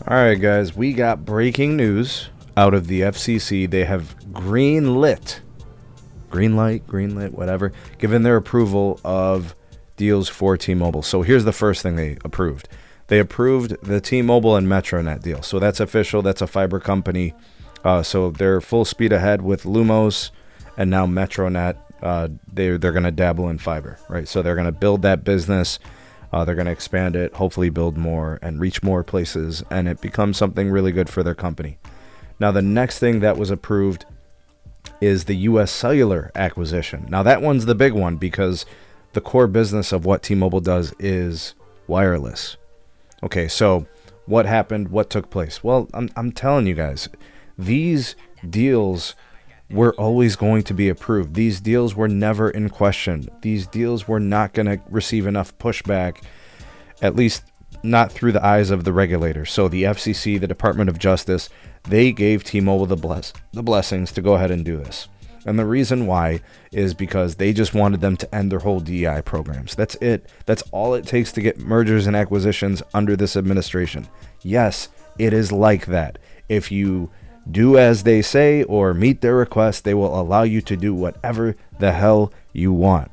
All right, guys, we got breaking news out of the FCC. They have green light, whatever, given their approval of deals for T-Mobile. So here's the first thing they approved. They approved the T-Mobile and MetroNet deal. So that's official. That's a fiber company. So they're full speed ahead with Lumos and now MetroNet. They're going to dabble in fiber, right? So they're going to build that business. They're going to expand it, hopefully build more and reach more places, and it becomes something really good for their company. Now, the next thing that was approved is the U.S. Cellular acquisition. Now, that one's the big one because the core business of what T-Mobile does is wireless. Okay, so what happened? What took place? Well, I'm telling you guys, these deals were always going to be approved. These deals were never in question. These deals were not going to receive enough pushback, at least not through the eyes of the regulators. So the FCC, the Department of Justice, they gave T-Mobile the blessings to go ahead and do this. And the reason why is because they just wanted them to end their whole DEI programs. That's it. That's all it takes to get mergers and acquisitions under this administration. Yes, it is like that. If you do as they say or meet their request, they will allow you to do whatever the hell you want.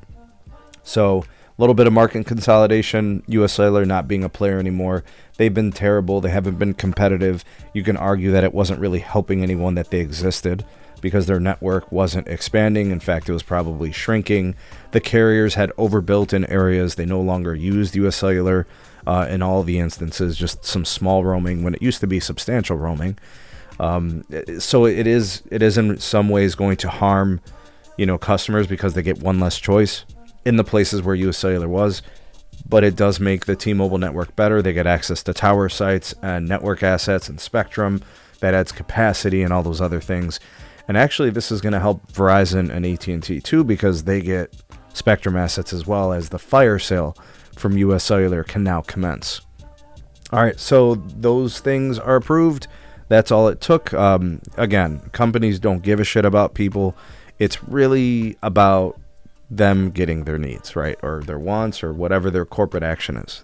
So a little bit of market consolidation, US Cellular not being a player anymore. They've been terrible. They haven't been competitive. You can argue that it wasn't really helping anyone that they existed because their network wasn't expanding. In fact, it was probably shrinking. The carriers had overbuilt in areas. They no longer used US Cellular in all the instances, just some small roaming when it used to be substantial roaming. So it is in some ways going to harm, customers because they get one less choice in the places where US Cellular was, but it does make the T-Mobile network better. They get access to tower sites and network assets and spectrum that adds capacity and all those other things. And actually, this is going to help Verizon and AT&T too, because they get spectrum assets as well, as the fire sale from US Cellular can now commence. All right, so those things are approved. That's all it took. Again, companies don't give a shit about people. It's really about them getting their needs, right? Or their wants, or whatever their corporate action is.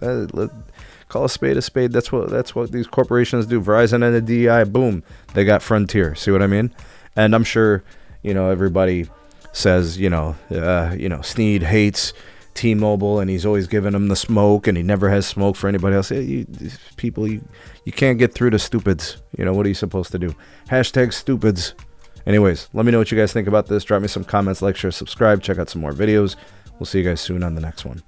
Call a spade a spade. That's what these corporations do. Verizon and the DEI, boom, they got Frontier. See what I mean? And I'm sure, everybody says, Sneed hates T-Mobile and he's always giving them the smoke and he never has smoke for anybody else. These people, you can't get through to stupids. What are you supposed to do? Hashtag stupids. Anyways, let me know what you guys think about this. Drop me some comments, like, share, subscribe, check out some more videos. We'll see you guys soon on the next one.